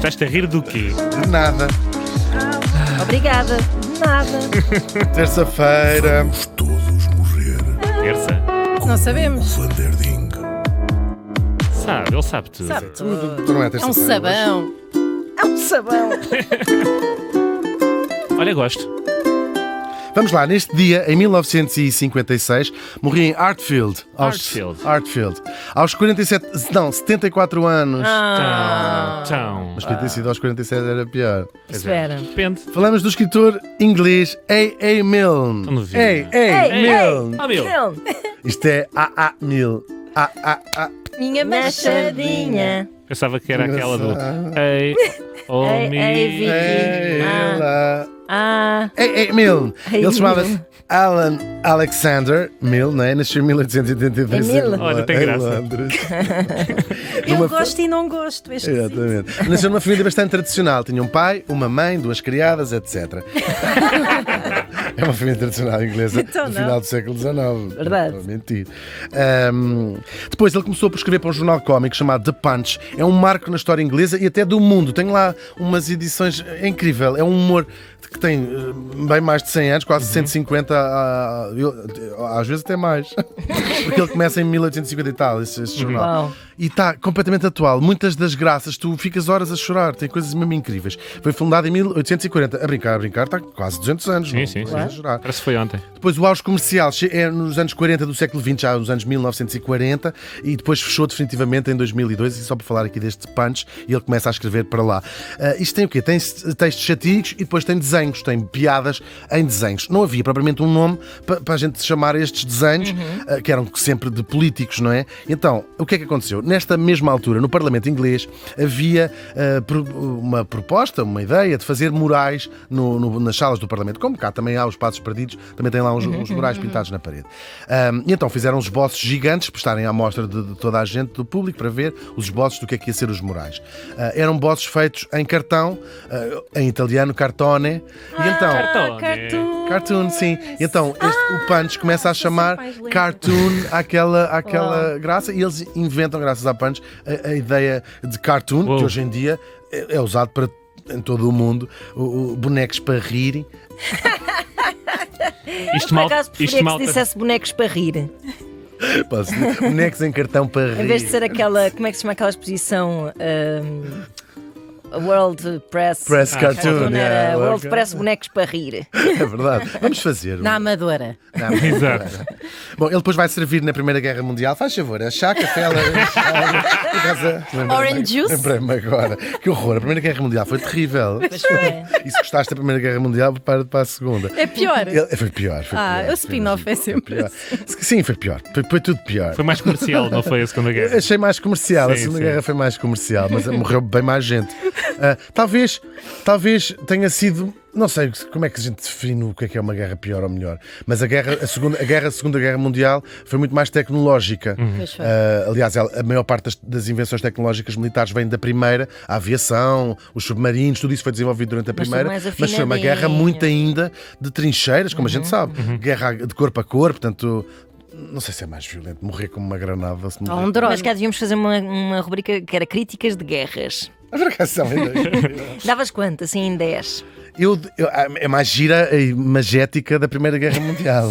Estás a rir do quê? De nada. Obrigada. De nada. Terça-feira. Vamos todos morrer. Terça? Não sabemos. Van der Ding. Sabe, ele sabe tudo. Sabe tudo. Então não é É um terça-feira. sabão. É um sabão. Olha, gosto. Vamos lá, neste dia, em 1956, morri em Hartfield. Aos 74 anos. Então. Mas podia ter sido aos 47, era pior. Pois Espera. É. Depende. Falamos do escritor inglês A.A. Milne. Não vi. A.A. Milne. Ah, meu. Isto é A.A. Milne. A.A. Minha machadinha. Pensava que era aquela do Ei, oh Ei, me. ei, Vicky. Ela. Ah. A.A. Milne. Ele A.A. chamava-se Milne. Alan Alexander Milne, né? Nasceu em 1883 É Milne. Olha, tem graça. em Londres. Eu gosto e não gosto. Este Exatamente. Nasceu numa família bastante tradicional. Tinha um pai, uma mãe, duas criadas, etc. É uma família tradicional inglesa Então do não. final do século XIX. Verdade. Não vou mentir. Depois ele começou por escrever para um jornal cómico chamado The Punch. É um marco na história inglesa e até do mundo. Tem lá umas edições. É incrível. É um humor que tem bem mais de 100 anos, quase 150, às vezes até mais. Porque ele começa em 1850 e tal, esse jornal. Uau. E está completamente atual. Muitas das graças, tu ficas horas a chorar. Tem coisas mesmo incríveis. Foi fundado em 1840. A brincar, está quase 200 anos. Sim, não? sim, Não é sim. exagerar. Parece que foi ontem. Depois o auge comercial é nos anos 40 do século XX, já nos anos 1940, e depois fechou definitivamente em 2002, e só por falar aqui deste Punch, e ele começa a escrever para lá. Isto tem o quê? Tem textos satíricos e depois tem desenhos, tem piadas em desenhos. Não havia propriamente um nome para a gente chamar estes desenhos, que eram sempre de políticos, não é? Então, o que é que aconteceu? Nesta mesma altura, no Parlamento inglês, havia uma proposta, uma ideia de fazer murais nas salas do Parlamento. Como cá também há os Passos Perdidos, também tem lá uns murais pintados na parede. E então fizeram uns esboços gigantes para estarem à mostra de toda a gente, do público, para ver os esboços do que é que ia ser os murais. Eram esboços feitos em cartão, em italiano, cartone. E então, cartoon, sim. E então o Punch começa a chamar cartoon àquela graça, e eles inventam, graças à Punch, a ideia de cartoon, que hoje em dia é usado em todo o mundo, bonecos para rirem. Isto Por mal. acaso preferia que se dissesse bonecos para rir. Bonecos em cartão para rir. Em vez de ser aquela, como é que se chama aquela exposição? World Press Cartoon. era World Press bonecos para rir. É verdade. Vamos fazer. Na Amadora. Exato. Bom, ele depois vai servir na Primeira Guerra Mundial. Faz favor, é chá, café, Orange juice. Lembrei-me agora. Que horror, a Primeira Guerra Mundial foi terrível. Pois foi. E se gostaste da Primeira Guerra Mundial, prepara-te para a Segunda. É pior. Foi pior. O spin-off é sempre pior. Sim, foi pior. Foi tudo pior. Foi mais comercial, não foi a Segunda Guerra? Achei mais comercial. A Sim, Segunda sim. Guerra foi mais comercial, mas morreu bem mais gente. Talvez tenha sido. Não sei como é que a gente define o que é uma guerra pior ou melhor, mas a Segunda Guerra Mundial foi muito mais tecnológica. Pois foi. Aliás, a maior parte das invenções tecnológicas militares vem da primeira, a aviação, os submarinos, tudo isso foi desenvolvido durante a Mas primeira, foi mais mas foi uma guerra afinadinho. muito ainda de trincheiras, como a gente sabe, guerra de corpo a corpo, portanto. Não sei se é mais violento morrer como uma granada ou se morrer. Um drone. Mas cá devíamos fazer uma rubrica que era críticas de guerras. A fracação ainda. Davas quanto? Assim em 10? É mais gira e magética da Primeira Guerra Mundial.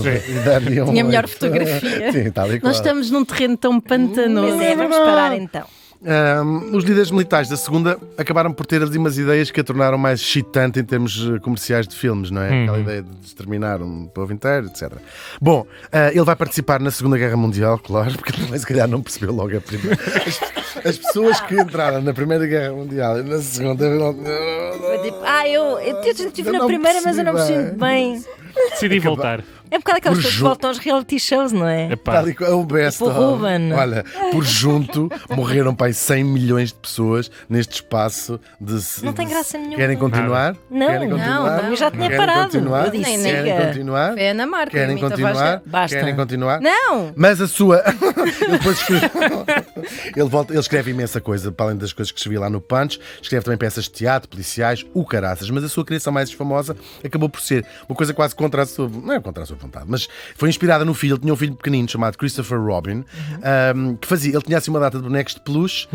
Tinha a melhor fotografia. Sim, tal e qual. Nós estamos num terreno tão pantanoso. Mas vamos parar então. Os líderes militares da Segunda acabaram por ter ali umas ideias que a tornaram mais excitante em termos comerciais de filmes, não é? Aquela ideia de exterminar um povo inteiro, etc. Bom, ele vai participar na Segunda Guerra Mundial, claro, porque também se calhar não percebeu logo a primeira. As pessoas que entraram na Primeira Guerra Mundial e na Segunda. Foi tipo, eu estive na não primeira, mas eu não percebi percebi bem. Decidi voltar. É um bocado aquelas Por pessoas que junto. voltam aos reality shows, não é? Epá. Tal e qual, é o best Tipo o of. Ruben. Olha, por junto morreram para aí 100 milhões de pessoas neste espaço de. Não tem graça nenhuma. Querem continuar? Não, Querem não, continuar? eu já tinha Querem parado. Continuar? Eu disse, Querem siga. continuar? É na marca. Querem imita a voz continuar? dela. Basta. Querem continuar? Não! Mas a sua. Ele depois escreve. Ele escreve imensa coisa, para além das coisas que escrevia lá no Punch, escreve também peças de teatro, policiais, o caraças, mas a sua criação mais famosa acabou por ser uma coisa quase contra a sua. Não é contra a sua vontade. Mas foi inspirada no filho. Ele tinha um filho pequenino chamado Christopher Robin, que fazia. Ele tinha assim uma data de bonecos de peluche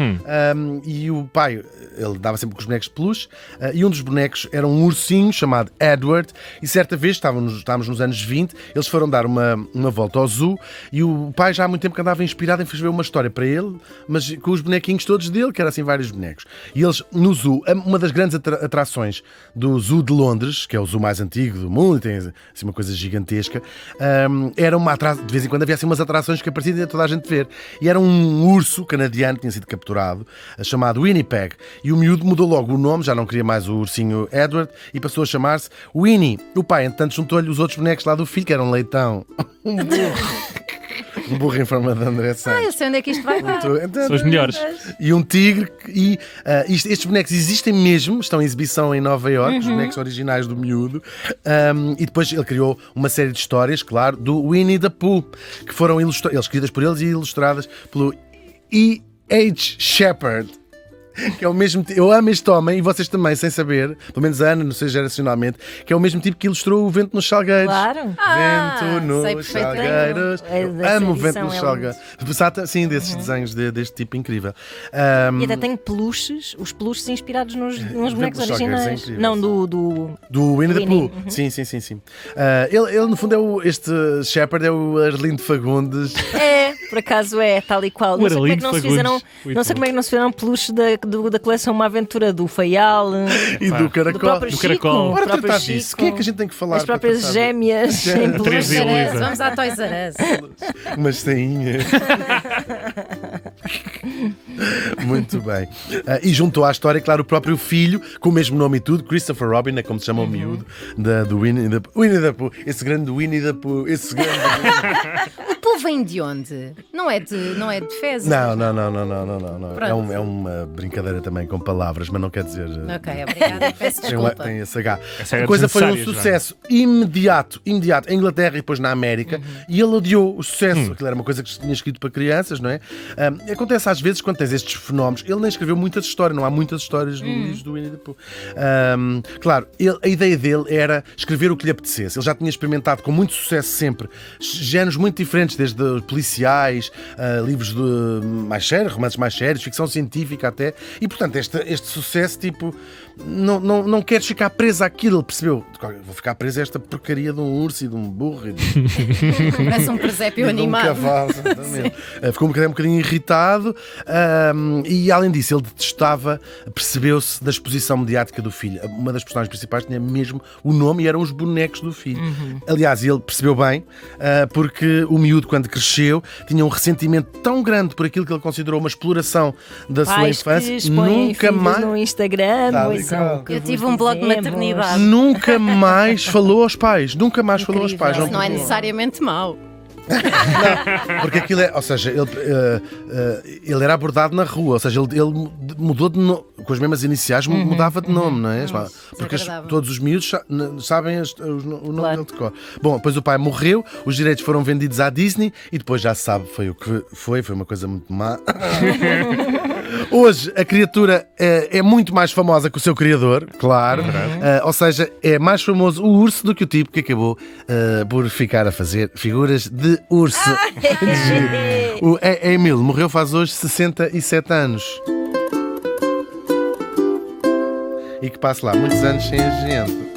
e o pai, ele dava sempre com os bonecos de peluche e um dos bonecos era um ursinho chamado Edward. E certa vez, estávamos nos anos 20, eles foram dar uma volta ao zoo e o pai já há muito tempo que andava inspirado em escrever uma história para ele, mas com os bonequinhos todos dele, que era assim vários bonecos. E eles, no zoo, uma das grandes atrações do Zoo de Londres, que é o zoo mais antigo do mundo, tem assim uma coisa gigantesca, era uma atração, de vez em quando havia assim umas atrações que apareciam e toda a gente ver. E era um urso canadiano que tinha sido capturado, chamado Winnipeg. E o miúdo mudou logo o nome, já não queria mais o ursinho Edward, e passou a chamar-se Winnie. O pai, entretanto, juntou-lhe os outros bonecos lá do filho, que era um leitão, um burro. Um burro em forma de André Santos. Eu sei onde é que isto vai dar. São os melhores. E um tigre. E estes bonecos existem mesmo, estão em exibição em Nova Iorque, os bonecos originais do miúdo. E depois ele criou uma série de histórias, claro, do Winnie the Pooh, que foram escritas por eles e ilustradas pelo E.H. Shepard. Que é o mesmo. Eu amo este homem e vocês também, sem saber, pelo menos a Ana, não sei geracionalmente, que é o mesmo tipo que ilustrou o Vento nos Salgueiros. Claro. Vento sei nos perfeitamente. Salgueiros. Dessa Amo o edição Vento nos é Salgueiros. Sim, desses desenhos deste tipo incrível. E até tem peluches, os peluches inspirados nos bonecos nos Salgueiros, é originais. incrível, Não, sim. Do Winnie the Winnie. Pooh. Sim. Ele, no fundo, este Shepard é o Arlindo Fagundes. É, por acaso é, tal e qual. O Não sei como é que Arlindo não se fizeram, Fagundes. não sei como é que não se fizeram peluches da coleção Uma Aventura do Feial E do Caracol. do próprio Do Chico. Caracol. do Bora próprio tratar Chico, disso. O que é que a gente tem que falar? as próprias para tratar gêmeas em peluche. Teresa e Luísa. Vamos à Toys R Us. umas sainhas? Muito bem. E juntou à história, claro, o próprio filho, com o mesmo nome e tudo, Christopher Robin, é como se chama o miúdo, do Winnie the Pooh. Esse grande Winnie the Pooh. Esse grande... O Pooh vem de onde? Não é de fezes? Não. Pronto. É uma brincadeira também com palavras, mas não quer dizer... Ok, obrigada. Peço desculpa. Tem esse H. Essa é A coisa foi um desnecessária, sucesso imediato em Inglaterra e depois na América, e ele odiou o sucesso. Aquilo era uma coisa que se tinha escrito para crianças, não é? Acontece às vezes quando tens estes fenómenos. Ele nem escreveu muitas histórias, não há muitas histórias no livro do Winnie the Pooh. Claro, a ideia dele era escrever o que lhe apetecesse. Ele já tinha experimentado com muito sucesso sempre géneros muito diferentes, desde policiais, livros mais sérios, romances mais sérios, ficção científica até. E portanto, este sucesso, tipo, não queres ficar preso àquilo. Ele percebeu, vou ficar preso a esta porcaria de um urso e de um burro e Parece um presépio de um animado. cavalo. Exatamente. Ficou um bocadinho irritado e além disso ele detestava, percebeu-se da exposição mediática do filho. Uma das personagens principais tinha mesmo o nome e eram os bonecos do filho. Aliás, ele percebeu bem, porque o miúdo, quando cresceu, tinha um ressentimento tão grande por aquilo que ele considerou uma exploração da sua Pais infância. que expõem Nunca filhos mais no Instagram. Tal e ouçam qual. o que Eu tive vos um blog de dizemos. maternidade. Nunca mais falou aos pais. Nunca mais falou aos pais. Isso não é falou. necessariamente mau. Porque aquilo é, ou seja, ele era abordado na rua, ou seja, ele mudou de nome, com as mesmas iniciais, mudava de nome, não é? Porque desagradável. todos os miúdos sabem o nome Claro. dele de cor. Bom, depois o pai morreu, os direitos foram vendidos à Disney e depois já se sabe, foi o que foi uma coisa muito má. Hoje a criatura é muito mais famosa que o seu criador, claro. Ou seja, é mais famoso o urso do que o tipo que acabou por ficar a fazer figuras de urso. O Emil morreu faz hoje 67 anos. E que passe lá muitos anos sem a gente.